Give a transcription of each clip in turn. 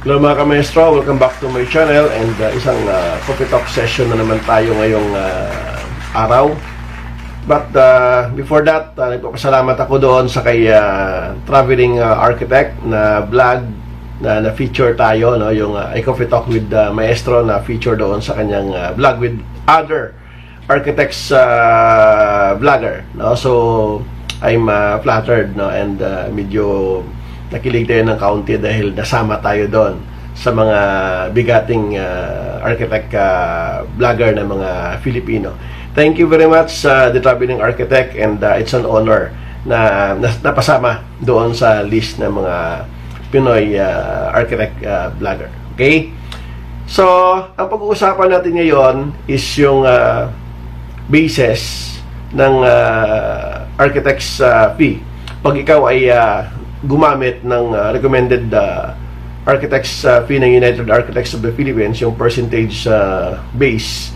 Hello mga ka-maestro, welcome back to my channel and isang coffee talk session na naman tayo ngayong araw. But before that, nagpapasalamat ako doon sa kay traveling architect na vlog na feature tayo, no? Yung coffee talk with maestro na feature doon sa kanyang vlog with other architects vlogger, no? So I'm flattered, no? And medyo nakilig tayo ng kaunti dahil nasama tayo doon sa mga bigating architect vlogger na mga Filipino. Thank you very much the traveling architect, and it's an honor na napasama doon sa list ng mga Pinoy architect vlogger. Okay? So, ang pag-uusapan natin ngayon is yung basis ng architect's fee. Pag ikaw ay gumamit ng recommended architects fee ng United Architects of the Philippines, yung percentage base,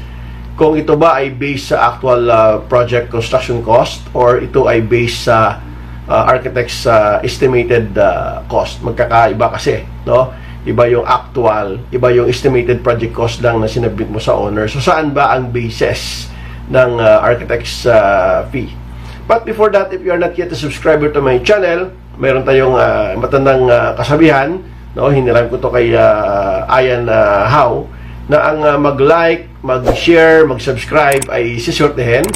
kung ito ba ay based sa actual project construction cost or ito ay based sa architects estimated cost. Magkakaiba kasi, no? Iba yung actual, iba yung estimated project cost lang na sinabit mo sa owner. So saan ba ang basis ng architects fee? But before that, if you are not yet a subscriber to my channel, mayroon tayong matandang kasabihan, no? Hiniram ko to kay Ayan How, na ang mag-like, mag-share, mag-subscribe ay sisortehin,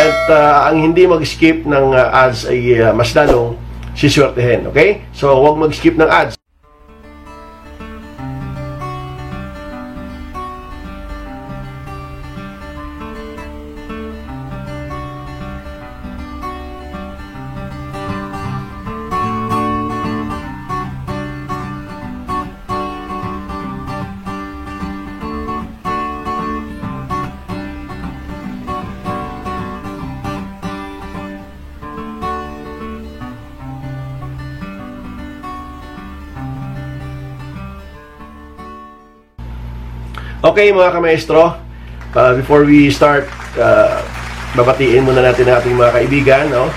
at ang hindi mag-skip ng ads ay mas lalong sisortehin. Okay? So, huwag mag-skip ng ads. Okay mga ka-maestro, before we start, babatiin muna natin ang ating mga kaibigan, no?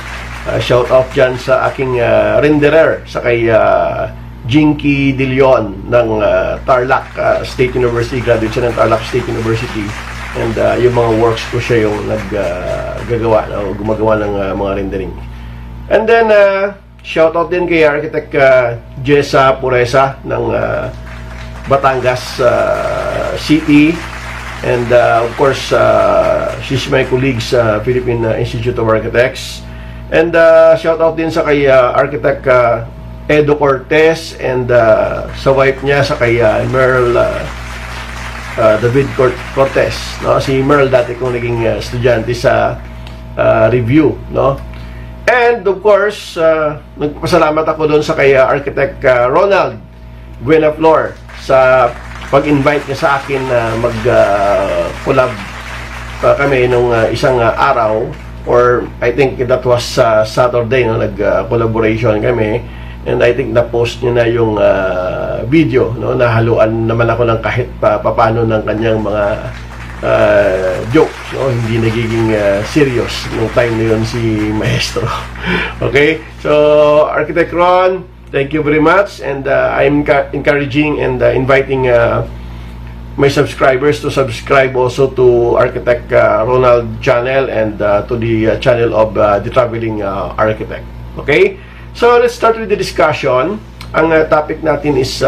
Shout out dyan sa aking renderer, sa kay Jinky De Leon ng Tarlac State University. Graduate siya ng Tarlac State University, and yung mga works ko siya yung naggagawa, no? Gumagawa ng mga rendering. And then shout out din kay Architect Jessa Puresa ng Batangas City, and of course she's my colleague sa Philippine Institute of Architects. And shout out din sa kay Architect Edo Cortez, and sa wife niya, sa kay Merl David Cortez, no? Si Merl dati kong naging estudyante sa review, no? And of course nagpasalamat ako doon sa kay Architect Ronald Buenaflor sa pag-invite niya sa akin na mag-collab kami nung isang araw, or I think that was Saturday, no? Nag-collaboration kami, and I think na-post niya na yung video, no? Nahaluan naman ako ng kahit paano ng kanyang mga jokes, no? Hindi nagiging serious nung time na yun si Maestro. Okay? So, Architect Ron, thank you very much, and I'm encouraging and inviting my subscribers to subscribe also to Architect Ronald channel, and to the channel of the Traveling Architect. Okay? So, let's start with the discussion. Ang topic natin is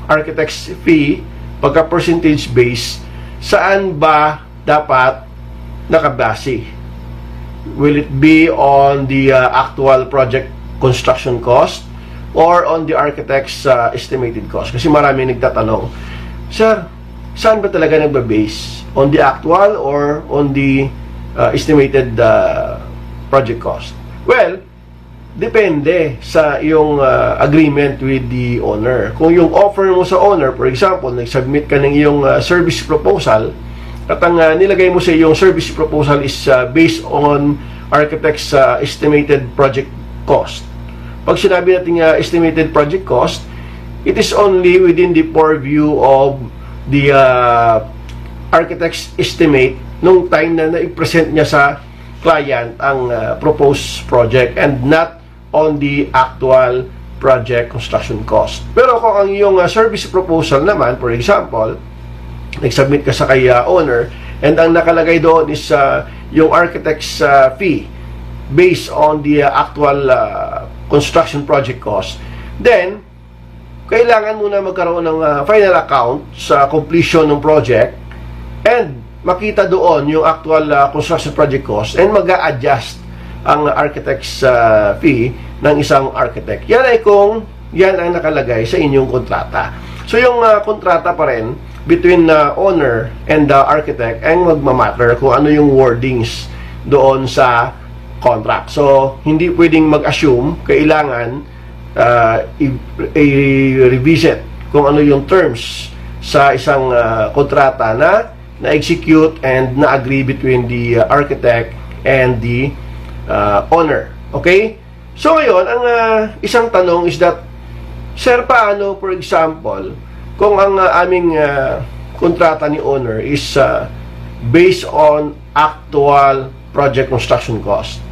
architect's fee, pagka percentage base, saan ba dapat nakabase? Will it be on the actual project construction cost, or on the architect's estimated cost? Kasi marami nagtatanong, Sir, saan ba talaga nagba-base? On the actual or on the estimated project cost? Well, depende sa iyong agreement with the owner. Kung yung offer mo sa owner, for example, nag-submit ka ng iyong service proposal, at ang nilagay mo sa iyong service proposal is based on architect's estimated project cost. Pag sinabi natin estimated project cost, it is only within the purview of the architect's estimate nung time na na-present niya sa client ang proposed project, and not on the actual project construction cost. Pero kung ang iyong service proposal naman, for example, nag-submit ka sa kay owner, and ang nakalagay doon is yung architect's fee based on the actual construction project cost, then kailangan muna magkaroon ng final account sa completion ng project and makita doon yung actual construction project cost and mag-a-adjust ang architect's fee ng isang architect. Yan ay kung yan ang nakalagay sa inyong kontrata. So yung kontrata pa rin between owner and the architect ang magmamatter kung ano yung wordings doon sa contract. So hindi pwedeng mag-assume, kailangan i-revisit kung ano yung terms sa isang kontrata na execute and na-agree between the architect and the owner. Okay? So ngayon, ang isang tanong is that, sir, paano, for example, kung ang aming kontrata ni owner is based on actual project construction cost,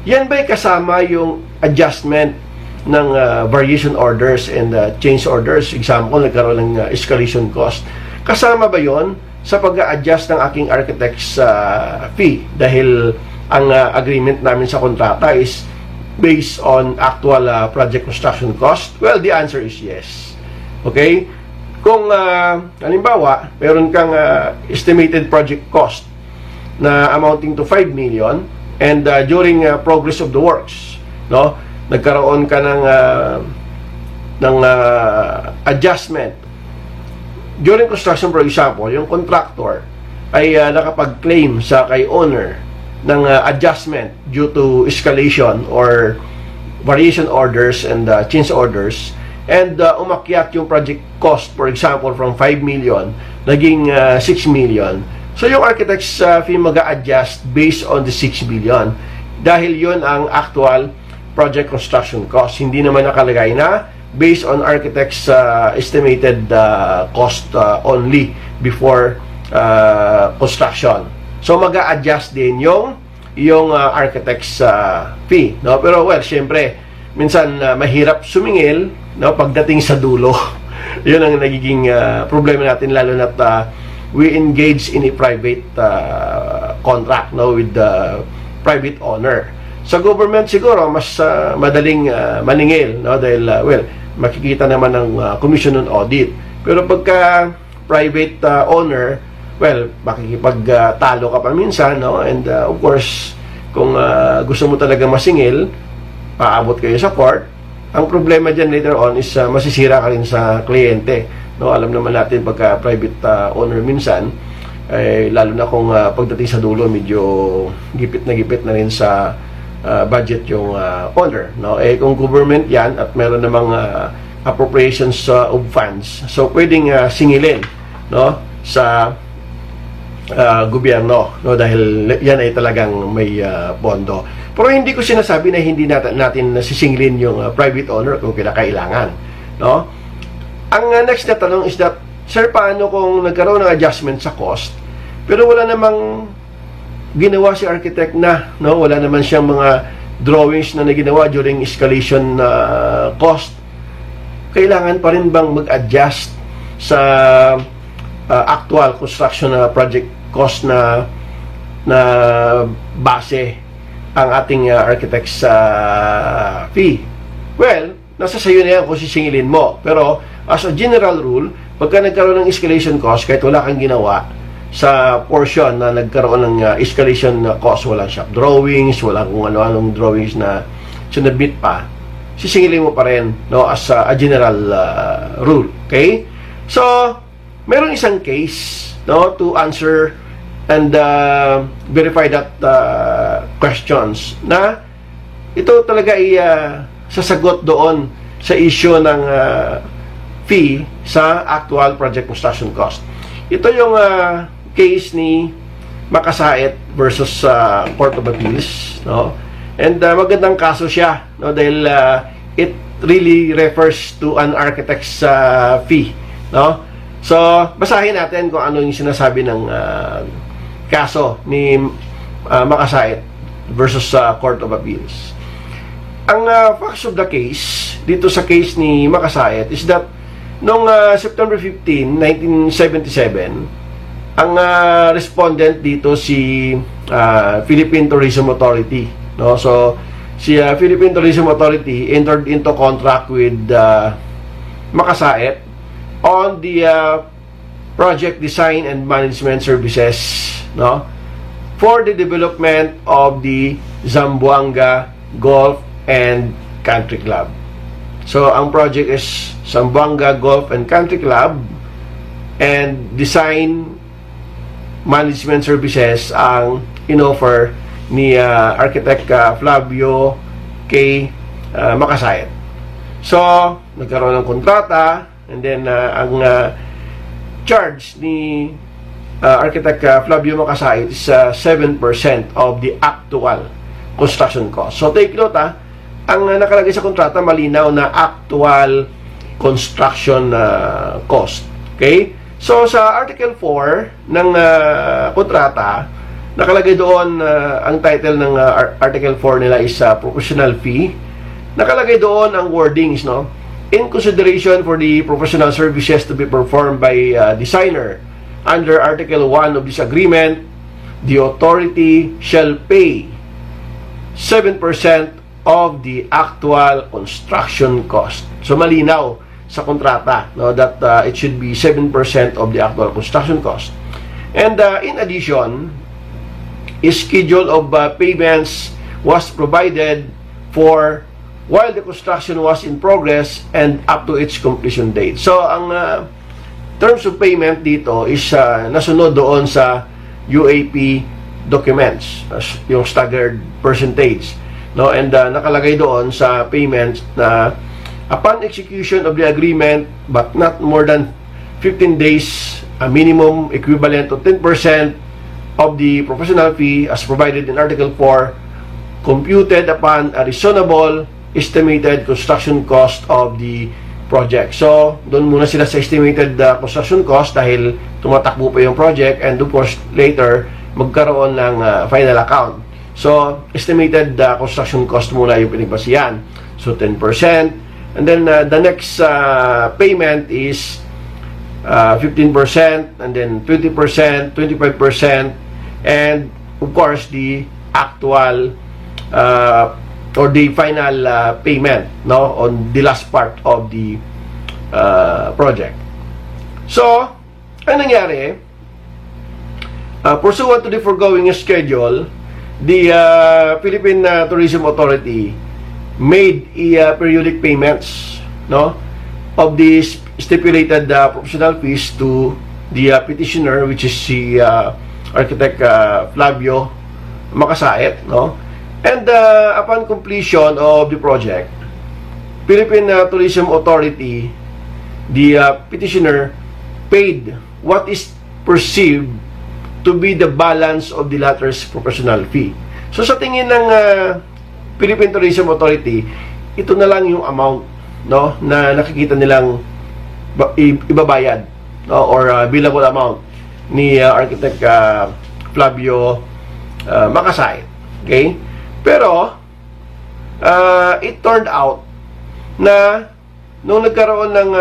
yan ba'y kasama yung adjustment ng variation orders and change orders? Example, nagkaroon ng escalation cost. Kasama ba yon sa pag-a-adjust ng aking architect's fee? Dahil ang agreement namin sa kontrata is based on actual project construction cost? Well, the answer is yes. Okay? Kung halimbawa, meron kang estimated project cost na amounting to 5 million and during progress of the works, no, nagkaroon ka ng adjustment during construction. For example, yung contractor ay nakapag-claim sa kay owner ng adjustment due to escalation or variation orders and change orders, and umakyat yung project cost, for example, from 5 million naging 6 million. So yung architect's fee mag-a-adjust based on the 6 million dahil yun ang actual project construction cost. Hindi naman nakalagay na based on architect's estimated cost only before construction. So mag-a-adjust din yung architect's fee, no? Pero well, syempre minsan mahirap sumingil, no, pagdating sa dulo. Yun ang nagiging problema natin, lalo na we engage in a private contract, no, with the private owner. Sa government siguro mas madaling maningil, no, dahil well, makikita naman ng commission on audit. Pero pagka private owner, well, makikipagtalo ka pa minsan, no? And of course, kung gusto mo talaga masingil, paabot kayo sa court. Ang problema dyan later on is masisira ka rin sa kliyente, no? Alam naman natin pagka private owner minsan, lalo na kung pagdating sa dulo medyo gipit na rin sa budget yung owner, no? Kung government yan at meron namang appropriations of funds, so pwedeng singilin, no, sa gobyerno, no, dahil yan ay talagang may pondo. Pero hindi ko sinasabi na hindi natin sisingilin yung private owner kung kinakailangan, no? Ang next na tanong is that, sir, paano kung nagkaroon ng adjustment sa cost pero wala namang ginawa si architect na, no, wala naman siyang mga drawings na ginawa during escalation cost, kailangan pa rin bang mag-adjust sa actual construction project cost na base ang ating architect's fee? Well, nasa sayo na yan kung sisingilin mo. Pero as a general rule, pagka nagkaroon ng escalation cost, kahit wala kang ginawa sa portion na nagkaroon ng escalation cost, walang shop drawings, walang kung ano-anong drawings na sinabit pa, sisingilin mo pa rin, no, as a general rule. Okay? So, meron isang case, no, to answer and verify that questions na ito talaga ay sasagot doon sa issue ng fee sa actual project construction cost. Ito yung case ni Makasait versus Court of Appeals, no? And magandang kaso siya, no, dahil it really refers to an architect's fee, no? So, basahin natin kung ano yung sinasabi ng kaso ni Makasait versus Court of Appeals. Ang facts of the case dito sa case ni Makasayit is that noong September 15, 1977, ang respondent dito si Philippine Tourism Authority, no? So si Philippine Tourism Authority entered into contract with Makasayit on the project design and management services, no, for the development of the Zamboanga Golf and Country Club. So ang project is Zamboanga Golf and Country Club, and design management services ang inoffer ni Architect Flavio K. Makasayit. So nagkaroon ng kontrata, and then ang charge ni Architect Flavio Makasayit is 7% of the actual construction cost. So take note, ang nakalagay sa kontrata malinaw na actual construction cost. Okay? So sa Article 4 ng kontrata, nakalagay doon ang title ng Article 4 nila is professional fee. Nakalagay doon ang wordings, no? In consideration for the professional services to be performed by designer under Article 1 of this agreement, the authority shall pay 7% of the actual construction cost. So malinaw sa kontrata, no, that it should be 7% of the actual construction cost. And in addition, a schedule of payments was provided for while the construction was in progress and up to its completion date. So ang terms of payment dito is nasunod doon sa UAP documents, yung staggered percentage, no, and nakalagay doon sa payment na upon execution of the agreement but not more than 15 days, a minimum equivalent to 10% of the professional fee as provided in Article 4, computed upon a reasonable estimated construction cost of the project. So, doon muna sila sa estimated construction cost dahil tumatakbo pa yung project, and of course, later, magkaroon ng final account. So, estimated construction cost muna yung pinagbasihan. So, 10%. And then, the next payment is 15%, and then 20%, 25%, and of course, the actual or the final payment, no, on the last part of the project. So, ang nangyari, pursuant to the foregoing schedule, the Philippine Tourism Authority made periodic payments, no, of the stipulated professional fees to the petitioner, which is si Architect Flavio Makasayit, no. And upon completion of the project, Philippine Tourism Authority, the petitioner paid what is perceived to be the balance of the latter's professional fee. So sa tingin ng Philippine Tourism Authority, ito na lang yung amount, no, na nakikita nilang ibabayad, no, or billable amount ni Architect Flavio Makasayit. Okay? Pero it turned out na nung nagkaroon ng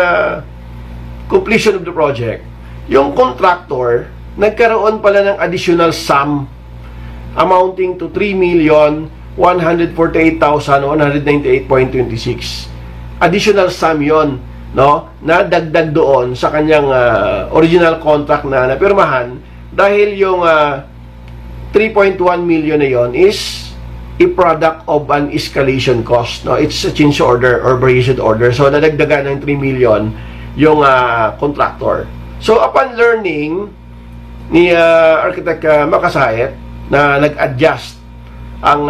completion of the project, yung contractor nagkaroon pala ng additional sum amounting to 3,148,198.26. Additional sum yon, no, na dagdag doon sa kanyang original contract na napirmahan, dahil yung 3.1 million na yon is a product of an escalation cost, no? It's a change order or variation order. So nadagdagan ng 3 million yung contractor. So upon learning ni Architect Makasayit na nag-adjust ang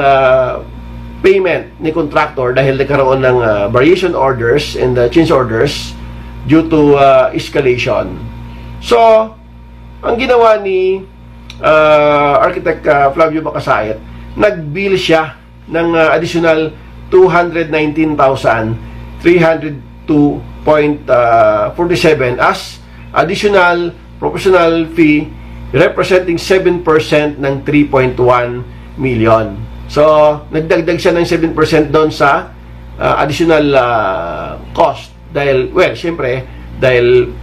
payment ni contractor dahil nagkaroon ng variation orders and change orders due to escalation. So ang ginawa ni Architect Flavio Makasayit, nag-bill siya ng additional 219,302.47 as additional professional fee representing 7% ng 3.1 million. So, nagdagdag siya ng 7% doon sa additional cost. Dahil, well, siyempre, dahil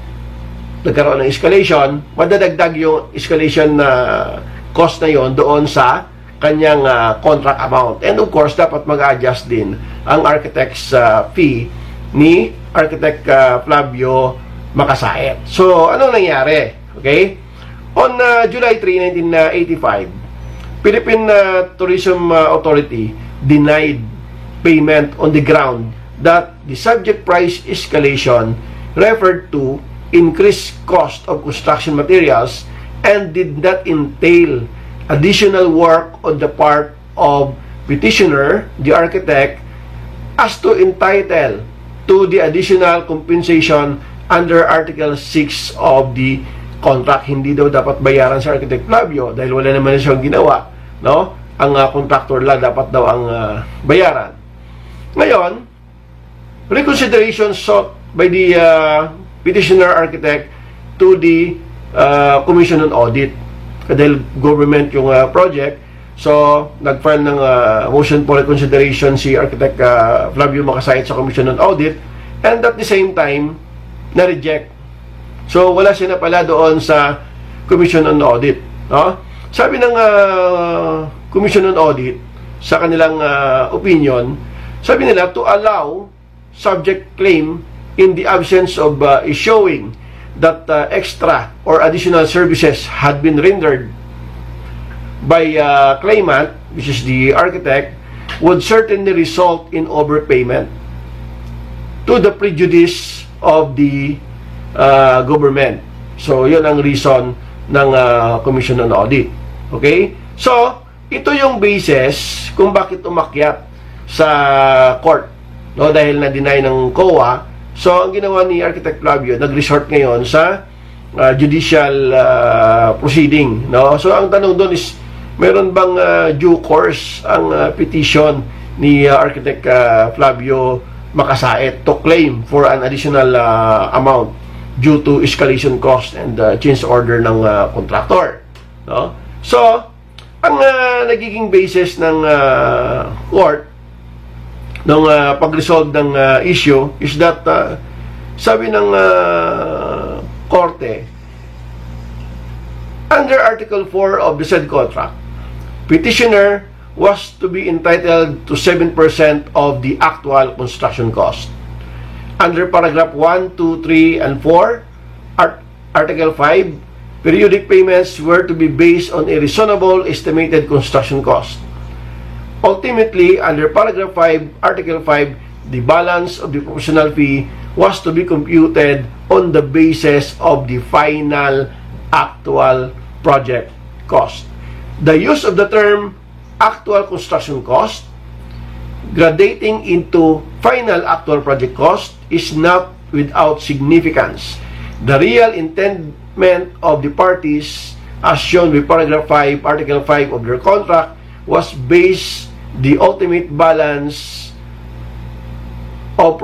nagkaroon ng escalation, madadagdag yung escalation na cost na yon doon sa kanyang contract amount. And of course, dapat mag-adjust din ang architect's fee ni Architect Flavio Macasaet. So, ano nangyari? Okay? On July 3, 1985, Philippine Tourism Authority denied payment on the ground that the subject price escalation referred to increased cost of construction materials and did not entail additional work on the part of petitioner, the architect, as to entitle to the additional compensation under Article 6 of the contract. Hindi daw dapat bayaran sa Architect Flavio dahil wala naman siyang ginawa, no? Ang contractor lang dapat daw ang bayaran. Ngayon, reconsideration sought by the petitioner architect to the Commission on Audit. Dahil government yung project, so nag-file ng motion for reconsideration si Architect Flavio Macasaet sa Commission on Audit, and at the same time, na-reject. So wala siya na pala doon sa Commission on Audit. No? Sabi ng Commission on Audit, sa kanilang opinion, sabi nila to allow subject claim in the absence of showing that extra or additional services had been rendered by claimant, which is the architect, would certainly result in overpayment to the prejudice of the government. So, yun ang reason ng Commission on Audit. Okay? So, ito yung basis kung bakit umakyat sa court. No? Dahil na-deny ng COA. So, ang ginawa ni Architect Flavio, nag-resort ngayon sa judicial proceeding. No? So, ang tanong doon is, meron bang due course ang petition ni Architect Flavio Macasaet to claim for an additional amount due to escalation cost and change order ng contractor? No? So, ang nagiging basis ng court nung pag-resolve ng issue is that sabi ng korte, under Article 4 of the said contract, petitioner was to be entitled to 7% of the actual construction cost. Under paragraph 1, 2, 3, and 4, Article 5, periodic payments were to be based on a reasonable estimated construction cost. Ultimately, under paragraph 5, Article 5, the balance of the professional fee was to be computed on the basis of the final actual project cost. The use of the term actual construction cost gradating into final actual project cost is not without significance. The real intendment of the parties, as shown with paragraph 5, Article 5 of their contract, was based the ultimate balance of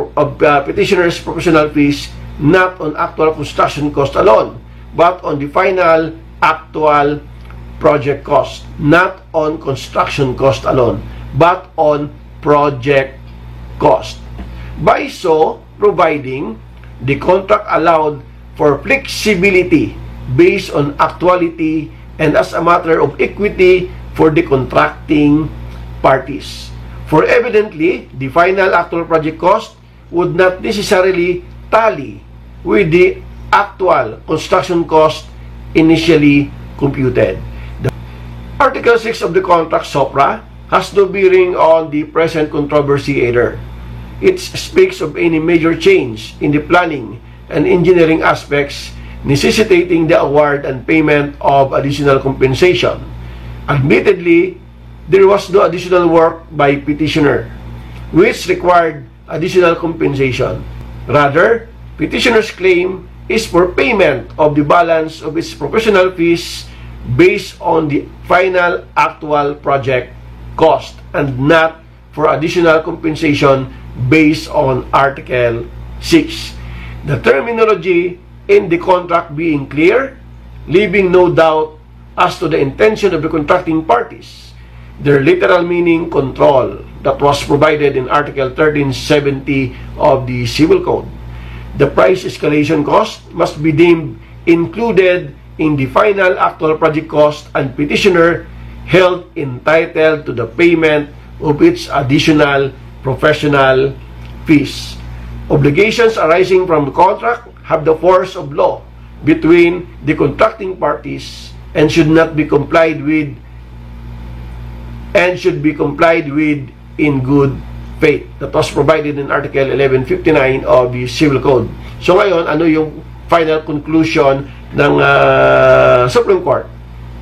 petitioner's professional fees not on actual construction cost alone, but on the final actual project cost, not on construction cost alone, but on project cost. By so providing, the contract allowed for flexibility based on actuality and as a matter of equity for the contracting parties. For evidently, the final actual project cost would not necessarily tally with the actual construction cost initially computed. The Article 6 of the contract SOPRA has no bearing on the present controversy either. It speaks of any major change in the planning and engineering aspects necessitating the award and payment of additional compensation. Admittedly, there was no additional work by petitioner, which required additional compensation. Rather, petitioner's claim is for payment of the balance of its professional fees based on the final actual project cost and not for additional compensation based on Article 6. The terminology in the contract being clear, leaving no doubt as to the intention of the contracting parties. Their literal meaning control. that was provided in Article 1370 of the Civil Code. The price escalation cost must be deemed included in the final actual project cost, and petitioner held entitled to the payment of its additional professional fees. Obligations arising from the contract have the force of law between the contracting parties and should be complied with in good faith. That was provided in Article 1159 of the Civil Code. So ngayon, ano yung final conclusion ng Supreme Court?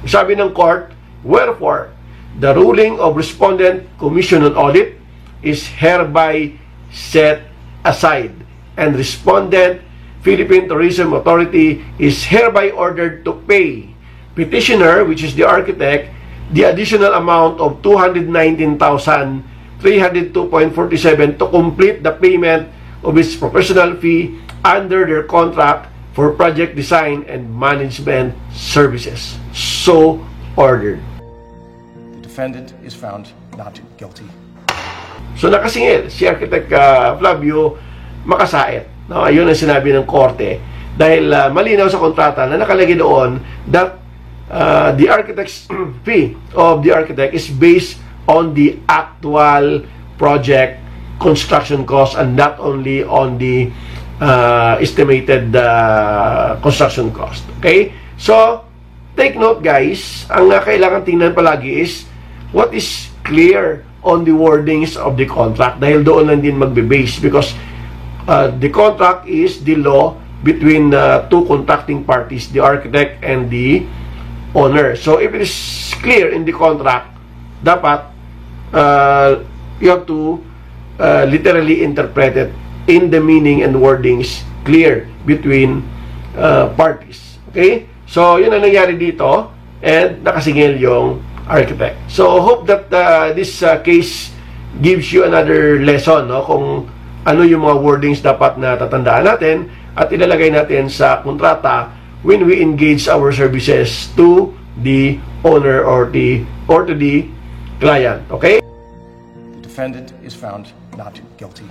Sabi ng court, wherefore, the ruling of Respondent Commission on Audit is hereby set aside, and Respondent Philippine Tourism Authority is hereby ordered to pay petitioner, which is the architect, the additional amount of 219,302.47 to complete the payment of its professional fee under their contract for project design and management services. So ordered. The defendant is found not guilty. So nakasingil si Architect Flavio Makasait. No, ayun ang sinabi ng korte dahil malinaw sa kontrata na nakalagay doon that the architect's fee of the architect is based on the actual project construction cost and not only on the estimated construction cost. Okay? So, take note guys, ang kailangan tingnan palagi is what is clear on the wordings of the contract dahil doon lang din magbe-base because the contract is the law between two contracting parties, the architect and the owner. So, if it is clear in the contract, dapat you have to literally interpret it in the meaning and wordings clear between parties. Okay? So, yun ang nangyari dito and nakasingil yung architect. So, hope that this case gives you another lesson, no? Kung ano yung mga wordings dapat na tatandaan natin at ilalagay natin sa kontrata when we engage our services to the owner or to the client. Okay? The defendant is found not guilty.